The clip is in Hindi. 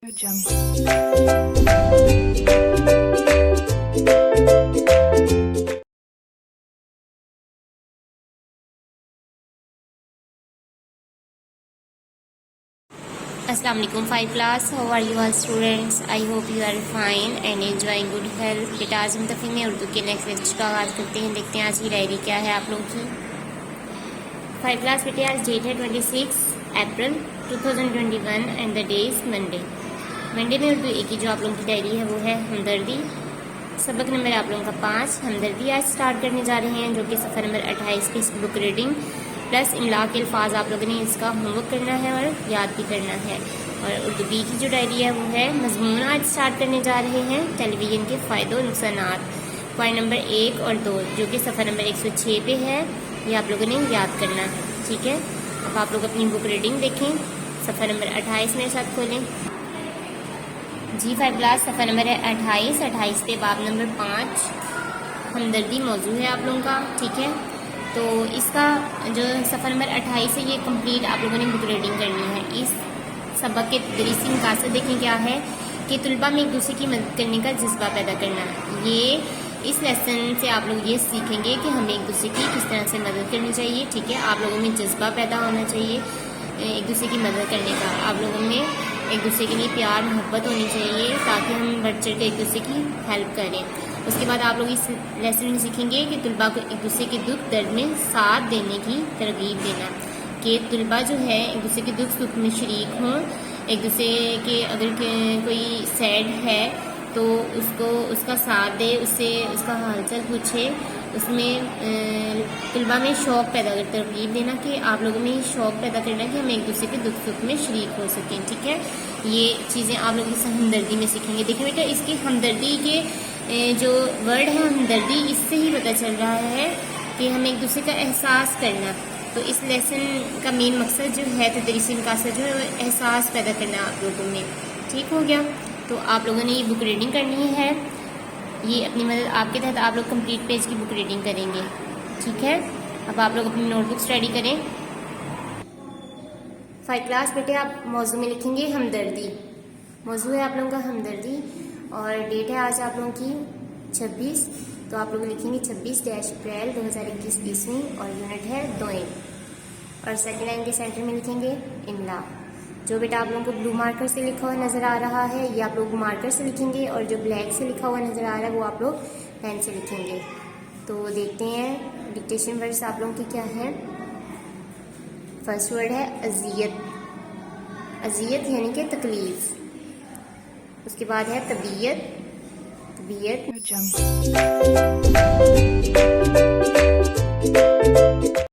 अस्सलाम वालेकुम 5 class. How are you all students? I hope you are fine and enjoying good health. बेटा आज हम तफहीम में उर्दू के नेक्स्ट लेक्चर का आगाज़ करते हैं। देखते हैं आज की डायरी क्या है आप लोगों की। 5 क्लास बेटे आज डेट है 26 अप्रैल 2021 and the day is Monday. Monday में उर्दू एक ही जो आप लोगों की डायरी है वो है हमदर्दी। सबक नंबर आप लोगों का 5 हमदर्दी आज स्टार्ट करने जा रहे हैं, जो कि सफ़र नंबर 28 की बुक रीडिंग प्लस इमला के अल्फाज आप लोगों ने इसका होमवर्क करना है और याद भी करना है। और उर्दू बी की जो डायरी है वो है मजमून आज स्टार्ट करने जा रहे हैं टेलीविज़न के फ़ायदे और नुकसानात। पॉइंट नंबर 1 और 2 जो कि सफ़र नंबर 106 पे है, ये आप लोगों ने याद करना है। ठीक है, अब आप लोग अपनी बुक रीडिंग देखें। सफ़र नंबर 28 मेरे साथ खोलें जी। 5 क्लास सफ़र नंबर है 28 पे बाब नंबर 5 हमदर्दी मौजू है आप लोगों का। ठीक है, तो इसका जो सफ़र नंबर 28 है ये कंप्लीट आप लोगों ने बुक रीडिंग करनी है। इस सबक के तदरीसी मकासद देखें क्या है कि तलबा में एक दूसरे की मदद करने का जज्बा पैदा करना। ये इस लेसन से आप लोग ये सीखेंगे कि हमें एक दूसरे की किस तरह से मदद करनी चाहिए। ठीक है, आप लोगों में जज्बा पैदा होना चाहिए एक दूसरे की मदद करने का। आप लोगों में एक दूसरे के लिए प्यार मोहब्बत होनी चाहिए ताकि हम बढ़ चढ़ के एक दूसरे की हेल्प करें। उसके बाद आप लोग इस लेसन में सीखेंगे कि तलबा को एक दूसरे के दुख दर्द में साथ देने की तरगीब देना, कि तलबा जो है एक दूसरे के दुख सुख में शरीक हों। एक दूसरे के अगर कोई सैड है तो उसको उसका साथ दे, उससे उसका हालचाल पूछे। उसमें तलबा में शौक़ पैदा कर तरगीब देना कि आप लोगों में शौक़ पैदा करना कि हम एक दूसरे के दुख सुख में शरीक हो सकें। ठीक है, ये चीज़ें आप लोग इस हमदर्दी में सीखेंगे। देखिए बेटा, इसकी हमदर्दी के जो वर्ड है हमदर्दी, इससे ही पता चल रहा है कि हमें एक दूसरे का एहसास करना। तो इस लेसन का मेन मकसद जो है तदरीसी मकासद जो है वो एहसास पैदा करना आप लोगों में। ठीक हो गया, तो आप लोगों ने ये बुक रीडिंग करनी है। ये अपनी मदद आपके तहत आप लोग कंप्लीट पेज की बुक रीडिंग करेंगे। ठीक है, अब आप लोग अपनी नोटबुक स्टडी करें। 5 क्लास बेटे आप मौजू में लिखेंगे हमदर्दी। मौजू है आप लोगों का हमदर्दी और डेट है आज आप लोगों की 26, तो आप लोग लिखेंगे 26 अप्रैल 2021 ईस्वी और यूनिट है 2 और सेकेंड लाइन के सेंटर में लिखेंगे इमला। जो बेटा आप लोगों को ब्लू मार्कर से लिखा हुआ नज़र आ रहा है ये आप लोग मार्कर से लिखेंगे, और जो ब्लैक से लिखा हुआ नज़र आ रहा है वो आप लोग पेन से लिखेंगे। तो देखते हैं डिक्टेशन वर्ड्स आप लोगों के क्या है। फर्स्ट वर्ड है अजियत। अजियत यानी कि तकलीफ। उसके बाद है तबीयत। तबीयत